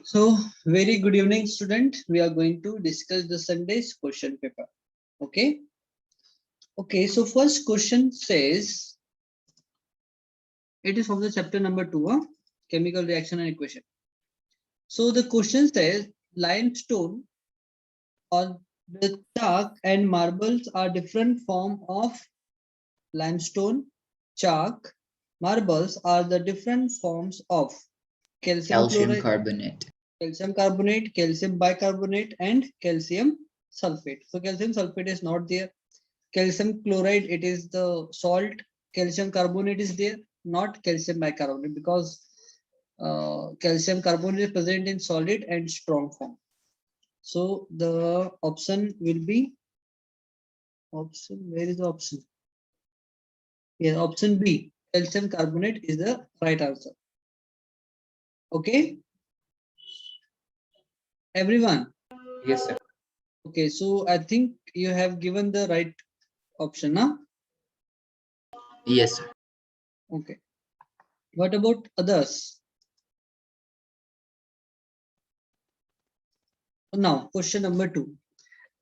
So, very good evening, student. We are going to discuss the Sunday's question paper. Okay. Okay. So, first question says it is from the chapter number 2, chemical reaction and equation. So, the question says limestone or the chalk and marbles are different form of limestone, chalk, marbles are the different forms of calcium Calcium chloride, carbonate. calcium carbonate, calcium bicarbonate, and calcium sulfate. So calcium sulfate is not there. Calcium chloride, it is the salt. Calcium carbonate is there, not calcium bicarbonate, because calcium carbonate is present in solid and strong form. So the option will be option. Where is the option? Yeah, option B. Calcium carbonate is the right answer. Okay, everyone. Yes, sir. Okay, so I think you have given the right option, huh? Yes, sir. Okay. What about others? Now, question number 2.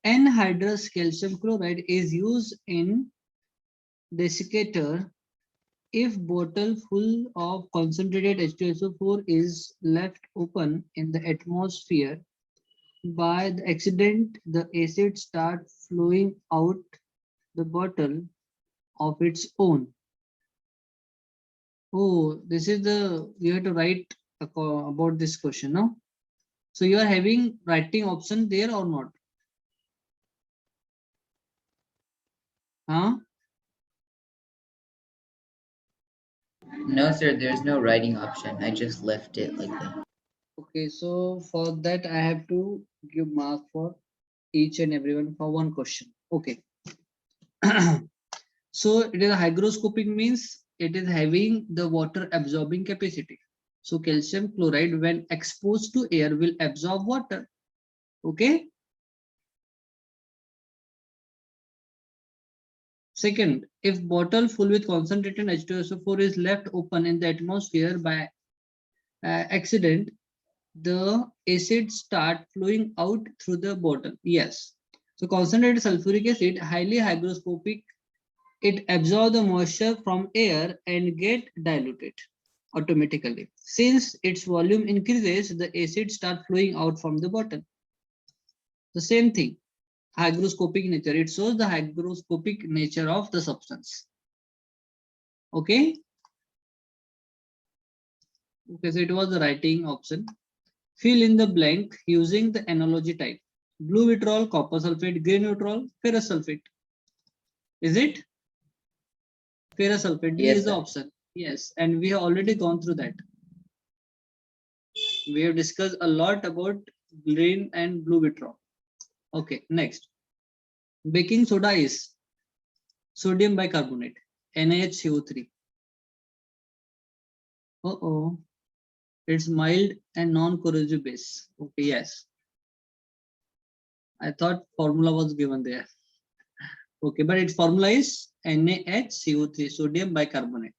Anhydrous calcium chloride is used in desiccator if bottle full of concentrated H2SO4 is left open in the atmosphere. By the accident, the acid start flowing out the bottle of its own. Oh, this is the, you have to write about this question now. So you are having writing option there or not? Huh? No, sir, there's no writing option. I just left it like that. Okay, so for that I have to give mark for each and everyone for one question. Okay. So it is a hygroscopic means it is having the water absorbing capacity. So calcium chloride when exposed to air will absorb water. Okay. Second, if bottle full with concentrated H2SO4 is left open in the atmosphere by accident, the acid start flowing out through the bottle. Yes. So concentrated sulfuric acid, highly hygroscopic, it absorbs the moisture from air and get diluted automatically. Since its volume increases, the acid start flowing out from the bottle. The same thing, hygroscopic nature. It shows the hygroscopic nature of the substance. Okay. Okay, so it was the writing option. Fill in the blank using the analogy type. Blue vitriol, copper sulfate, green vitriol, ferrous sulfate. Is it? Ferrous sulfate, D Yes, is the sir. option. Yes, and we have already gone through that. We have discussed a lot about green and blue vitriol. Okay, next. Baking soda is sodium bicarbonate, NaHCO3. Uh-oh. It's mild and non-corrosive base. Okay, yes. I thought formula was given there. Okay, but its formula is NaHCO3, sodium bicarbonate.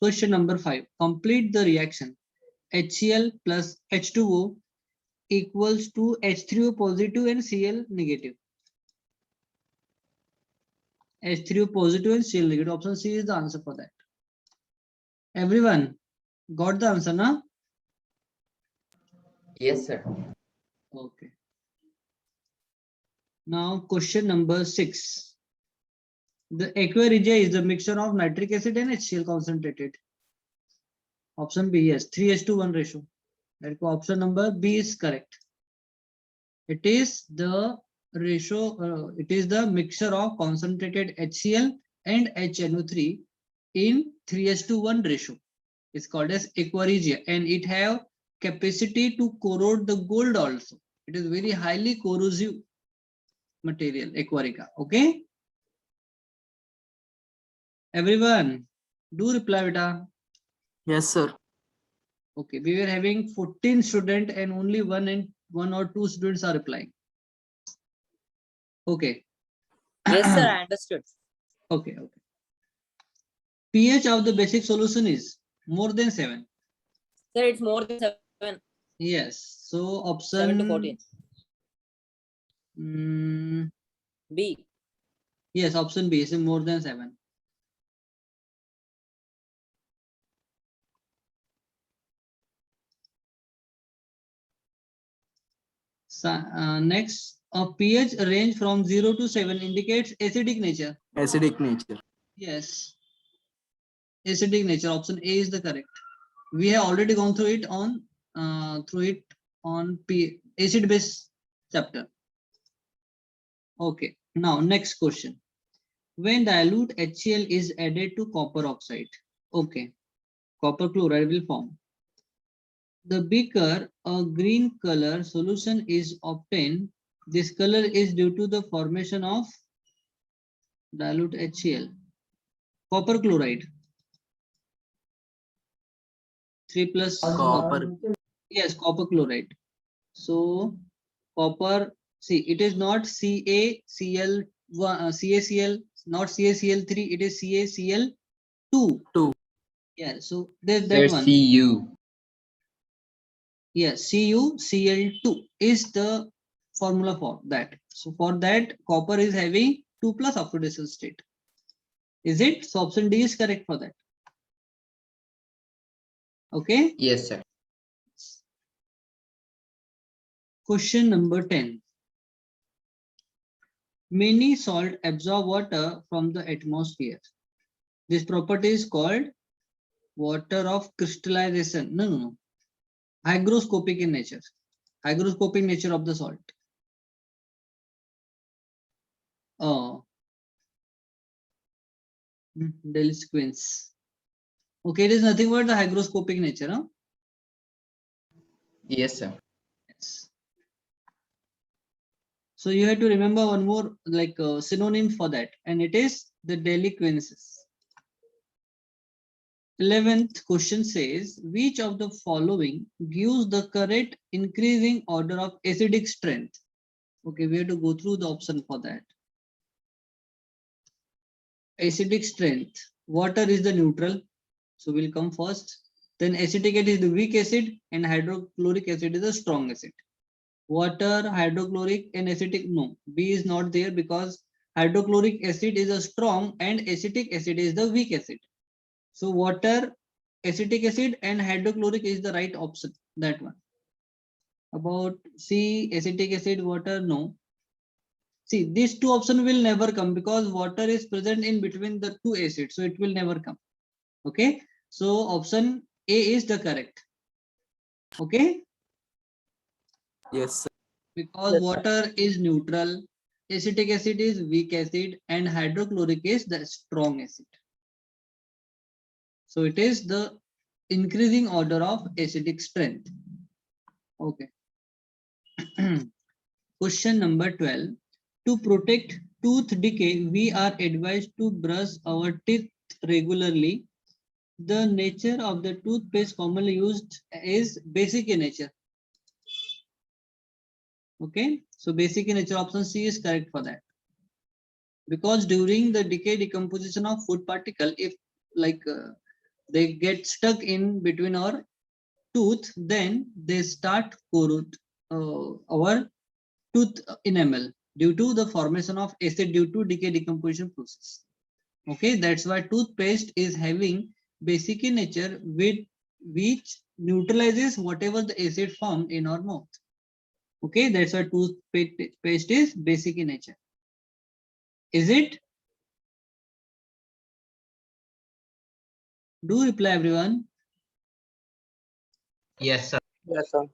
Question number 5. Complete the reaction. HCl plus H2O equals to H3O positive and Cl negative. H3O positive and Cl negative. Option C is the answer for that. Everyone got the answer, na? Yes, sir. Okay. Now question number 6. The aqua regia is the mixture of nitric acid and HCl concentrated. Option B, yes, 3:1 ratio. Therefore, option number B is correct. It is the ratio, it is the mixture of concentrated HCl and HNO3 in 3:1 ratio. It's called as aqua regia, and it have capacity to corrode the gold also. It is very highly corrosive material, aqua regia. Okay. Everyone, do reply, beta. Yes, sir. Okay, we were having 14 students and only one or two students are replying. Okay. Yes, sir. I understood. Okay, okay. pH of the basic solution is more than 7. Sir, it's more than 7. Yes. So 7 to option 14. B. Yes, option B is more than 7. Next, a pH range from 0 to 7 indicates acidic nature. Acidic nature. Yes, acidic nature. Option A is the correct. We have already gone through it on acid base chapter. Okay. Now next question. When dilute HCl is added to copper oxide, okay, copper chloride will form. The beaker, a green color solution is obtained. This color is due to the formation of dilute HCl. Copper chloride. 3 plus Copper. Yes, copper chloride. So copper, see, it is not CaCl, CaCl, not CaCl3, it is CaCl2. 2. Yeah, so there's that There's one. Cu. Yes, CuCl2 is the formula for that. So for that, copper is having 2 plus oxidation state. Is it? So option D is correct for that. Okay. Yes, sir. Question number 10. Many salt absorb water from the atmosphere. This property is called water of crystallization. No. Hygroscopic in nature. Hygroscopic nature of the salt. Oh. Deliquescence. Okay, it is nothing but the hygroscopic nature. Huh? Yes, sir. Yes. So you have to remember one more like synonym for that, and it is the deliquescence. 11th question says, which of the following gives the correct increasing order of acidic strength? Okay, we have to go through the option for that. Acidic strength. Water is the neutral, so we'll come first. Then acetic acid is the weak acid, and hydrochloric acid is the strong acid. Water, hydrochloric, and acetic, no. B is not there because hydrochloric acid is a strong and acetic acid is the weak acid. So water, acetic acid, and hydrochloric is the right option. That one. About C, acetic acid, water, no. See, these two options will never come because water is present in between the two acids, so it will never come. Okay, so option A is the correct. Okay. Yes, sir. Because water is neutral, acetic acid is weak acid, and hydrochloric is the strong acid. So it is the increasing order of acidic strength. Okay. Question number 12. To protect tooth decay, we are advised to brush our teeth regularly. The nature of the toothpaste commonly used is basic in nature. Okay, so basic in nature option C is correct for that. Because during the decay decomposition of food particle, if like they get stuck in between our tooth, then they start corrode our tooth enamel due to the formation of acid due to decay decomposition process. Okay, that's why toothpaste is having basic in nature with which neutralizes whatever the acid formed in our mouth. Okay, that's why toothpaste is basic in nature. Is it? Do reply everyone. Yes, sir. Yes, sir.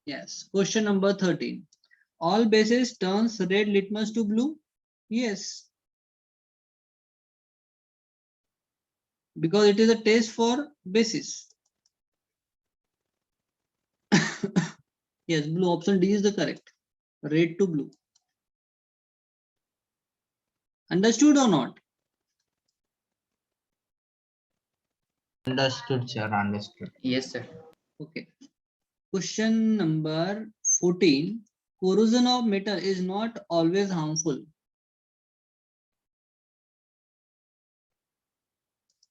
Yes. Question number 13. All bases turns red litmus to blue? Yes. Because it is a test for bases. Yes, blue option D is the correct. Red to blue. Understood or not? Understood, sir. Understood. Yes, sir. Okay. Question number 14. Corrosion of metal is not always harmful.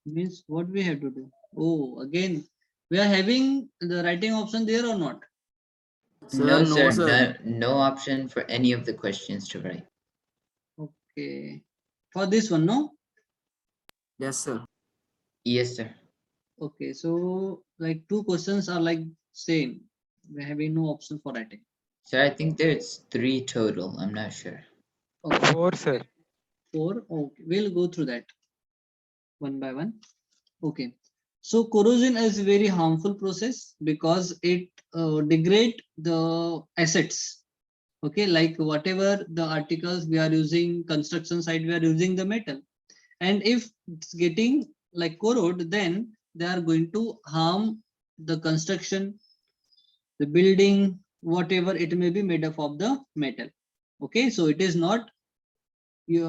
Means what we have to do? Oh, again, We are having the writing option there or not? Sir, No, no, sir. sir. No option for any of the questions to write. Okay. For this one, no? Yes, sir. Yes, sir. Okay. So like two questions are like same. We're having no option for writing. Sir, I think there's 3 total. I'm not sure. Okay. 4, sir. 4. Okay. We'll go through that one by one. Okay. So corrosion is very harmful process because it degrade the assets. Okay, like whatever the articles we are using, construction site we are using the metal, and if it's getting like corrode, then they are going to harm the construction, the building, whatever it may be made up of the metal. Okay, so it is not it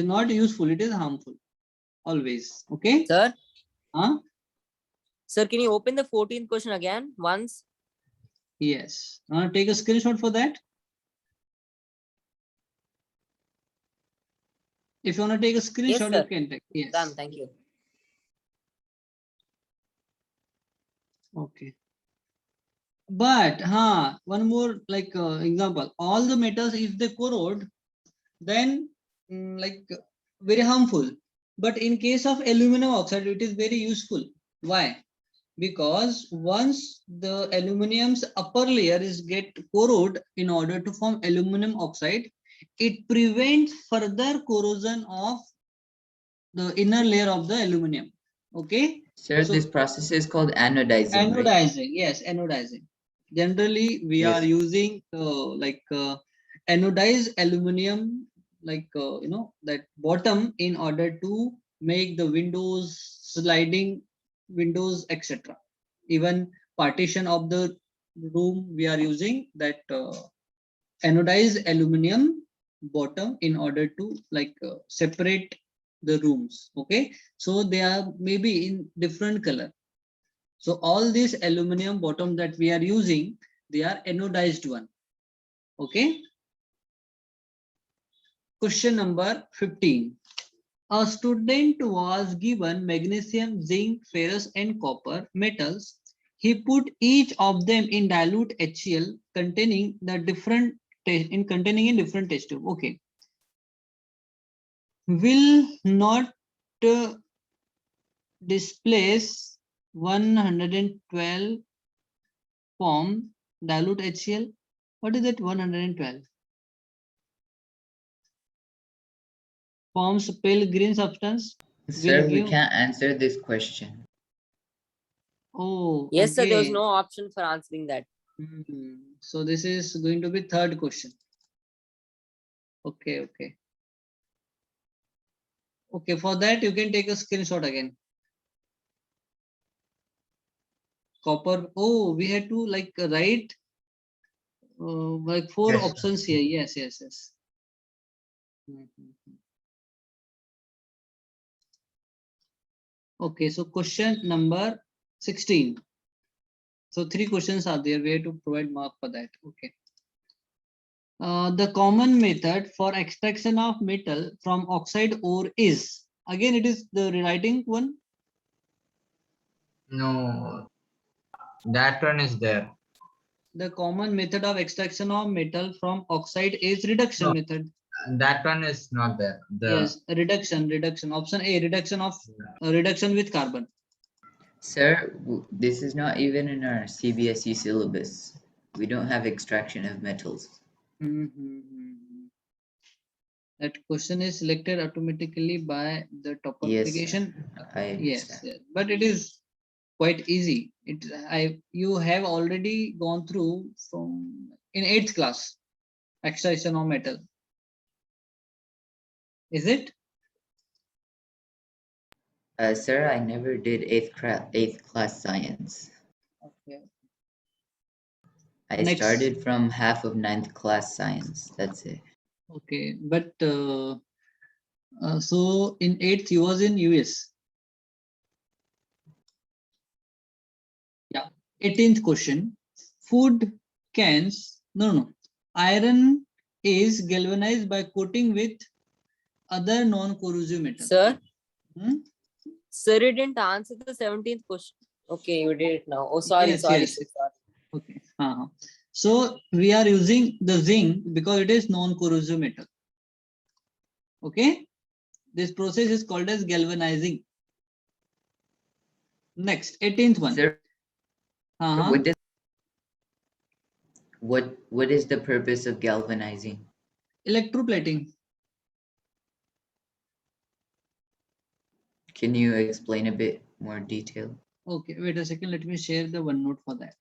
is not useful, it is harmful always. Okay. Sir, Huh? sir, can you open the 14th question again once? Yes. Take a screenshot for that. If you want to take a screenshot, you sir. can take. Yes. Done. Thank you. Okay. But one more like example. All the metals, if they corrode, then like very harmful. But in case of aluminum oxide, it is very useful. Why? Because once the aluminum's upper layer is get corrode in order to form aluminum oxide, it prevents further corrosion of the inner layer of the aluminum. Okay. Sir, So- this process is called anodizing, right? Anodizing, yes, anodizing. Generally, we Yes. are using anodized aluminum, that bottom in order to make the windows, sliding windows, etc. Even partition of the room, we are using that anodized aluminum bottom in order to separate the rooms. Okay, so they are maybe in different color. So all these aluminum bottom that we are using, they are anodized one. Okay. Question number 15. A student was given magnesium, zinc, ferrous, and copper metals. He put each of them in dilute HCl containing in different test tube. Okay. Will not displace 112 form dilute HCl. What is that 112? Forms pale green substance. Sir, we give- can't answer this question. Oh, Yes, sir. There was again. no option for answering that. So this is going to be third question. Okay, okay. Okay, for that you can take a screenshot again. Copper. Oh, we had to write like 4 Yes. options here. Yes, yes, yes. Okay, so question number 16. So 3 questions are there. We have to provide mark for that. Okay. The common method for extraction of metal from oxide ore is, again it is the rewriting one. No, that one is there. The common method of extraction of metal from oxide is reduction No. method. That one is not there. Yes, reduction. Option A, reduction with carbon. Sir, this is not even in our CBSE syllabus. We don't have extraction of metals. That question is selected automatically by the top Yes, application. I Yes, understand. yes, but it is quite easy. You have already gone through from in 8th class extraction of metal. Is it? Sir, I never did 8th class science. Okay. I Next. started from half of 9th class science. That's it. Okay, but so in 8th you was in US. Yeah. 18th question. Food cans. No. Iron is galvanized by coating with other non-corrosive metal. Sir, Hmm? sir, you didn't answer the 17th question. Okay, you did it now. Oh, sorry, Yes, sorry, yes. sir, sorry. Okay. So we are using the zinc because it is non-corrosive metal. Okay. This process is called as galvanizing. Next, 18th one. Sir, Uh-huh. what is the purpose of galvanizing? Electroplating. Can you explain a bit more detail? Okay, wait a second. Let me share the OneNote for that.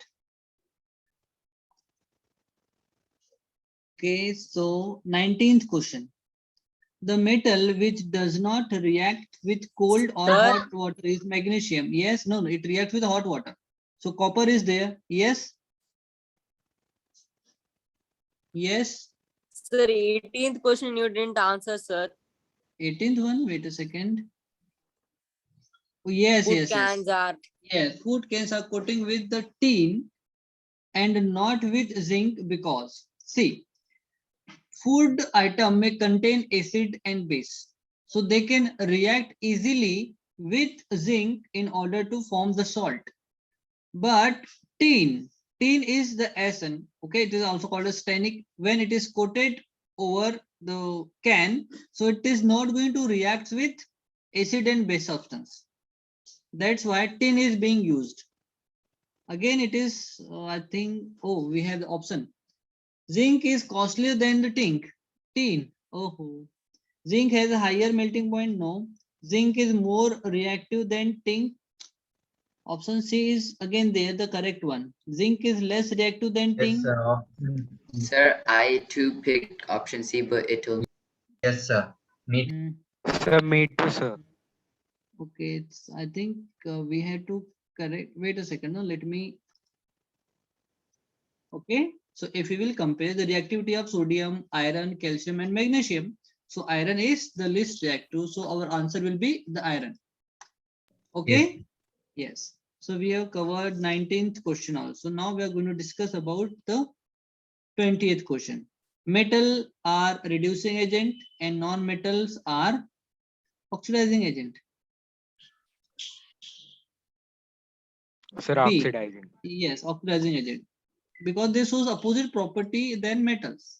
Okay, so 19th question. The metal which does not react with cold or Sir? hot water is magnesium. Yes, no, it reacts with hot water. So copper is there. Yes. Yes. Sir, 18th question you didn't answer, sir. 18th one. Wait a second. Oh, yes, Food yes, yes. cans are. Yes, food cans are coating with the tin and not with zinc because, see, food item may contain acid and base. So they can react easily with zinc in order to form the salt. But tin is the acid. Okay, it is also called as tannic. When it is coated over the can, so it is not going to react with acid and base substance. That's why tin is being used. Again, it is, I think, oh, we have the option. Zinc is costlier than the tin. Oh, zinc has a higher melting point. No. Zinc is more reactive than tin. Option C is again there, the correct one. Zinc is less reactive than Yes, tin. sir. Sir, I too picked option C, but it told me. Yes, sir. Me too. Sir, me too, sir. Okay, it's, I think we had to correct. Wait a second. No, let me. Okay, so if we will compare the reactivity of sodium, iron, calcium, and magnesium, so iron is the least reactive. So our answer will be the iron. Okay. Yes. So we have covered 19th question also. Now we are going to discuss about the 20th question. Metal are reducing agent and non-metals are oxidizing agent. Sir, B. oxidizing. Yes, oxidizing agent. Because they shows opposite property than metals.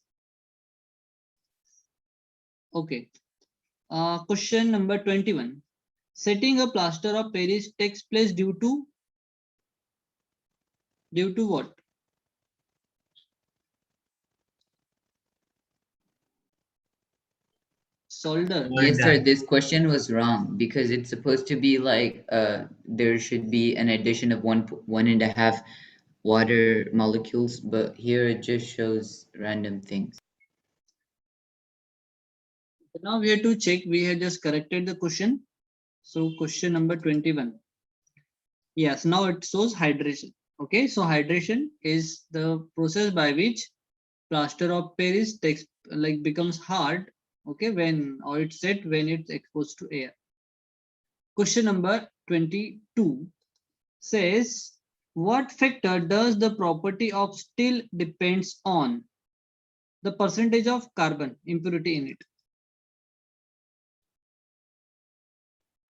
Okay. Question number 21. Setting a plaster of Paris takes place due to what? Solder. Yes, sir, this question was wrong because it's supposed to be like there should be an addition of 1.5 water molecules, but here it just shows random things. Now we have to check. We have just corrected the question. So question number 21. Yes, now it shows hydration. Okay, so hydration is the process by which plaster of Paris takes becomes hard. Okay, when or it's set when it's exposed to air. Question number 22 says, what factor does the property of steel depends on? The percentage of carbon impurity in it.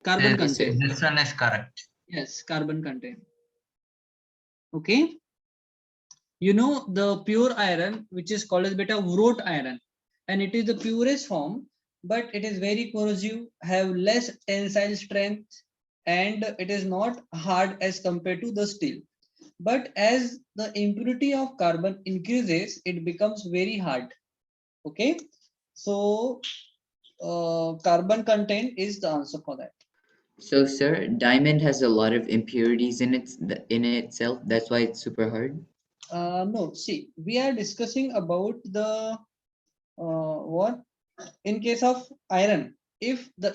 Carbon content. This one is correct. Yes, carbon content. Okay. You know the pure iron, which is called as beta wrought iron, and it is the purest form, but it is very corrosive, have less tensile strength, and it is not hard as compared to the steel. But as the impurity of carbon increases, it becomes very hard. Okay, so carbon content is the answer for that. So, sir, diamond has a lot of impurities in itself. That's why it's super hard. No, see, we are discussing about the what in case of iron, if the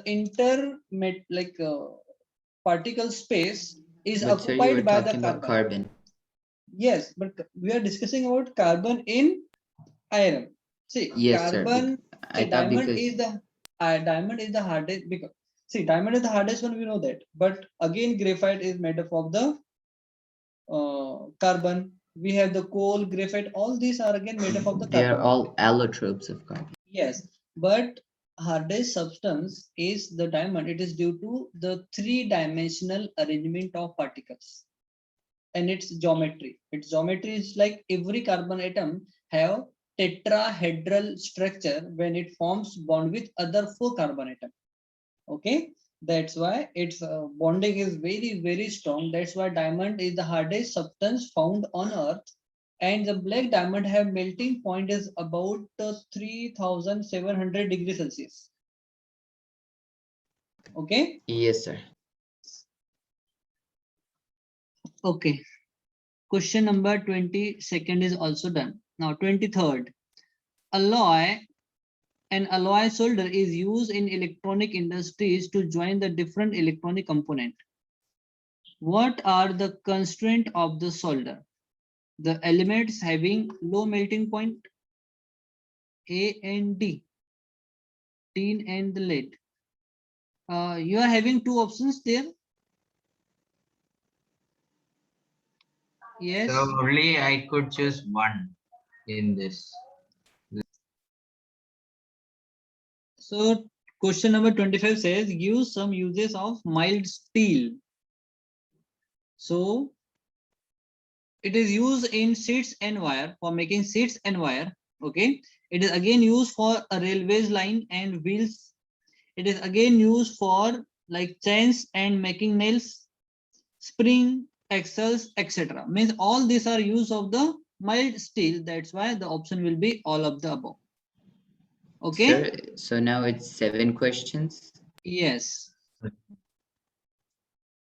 particle space is But sir, you were occupied by the talking about carbon. carbon. Yes, but we are discussing about carbon in iron. See, Yes, sir. carbon. I See, thought diamond because is the diamond is the hardest because see, diamond is the hardest one. We know that, but again, graphite is made up of the carbon. We have the coal, graphite. All these are again made up of the they are carbon. all allotropes of carbon. Yes, but hardest substance is the diamond. It is due to the three-dimensional arrangement of particles. and its geometry. Its geometry is like every carbon atom have tetrahedral structure when it forms bond with other 4 carbon atom. Okay, that's why its bonding is very strong. That's why diamond is the hardest substance found on earth, and the black diamond have melting point is about 3700 degrees Celsius. Okay. Yes, sir. Okay. Question number 22nd is also done. Now 23rd. Alloy. An alloy solder is used in electronic industries to join the different electronic component. What are the constraints of the solder? The elements having low melting point, A and D, tin and the lead. You are having 2 options there. Yes. So only I could choose one in this. So question number 25 says give some uses of mild steel. So it is used in sheets and wire for making sheets and wire. Okay. It is again used for a railways line and wheels. It is again used for like chains and making nails, spring, axles, etc. Means all these are use of the mild steel. That's why the option will be all of the above. Okay. Sir, so now it's 7 questions. Yes.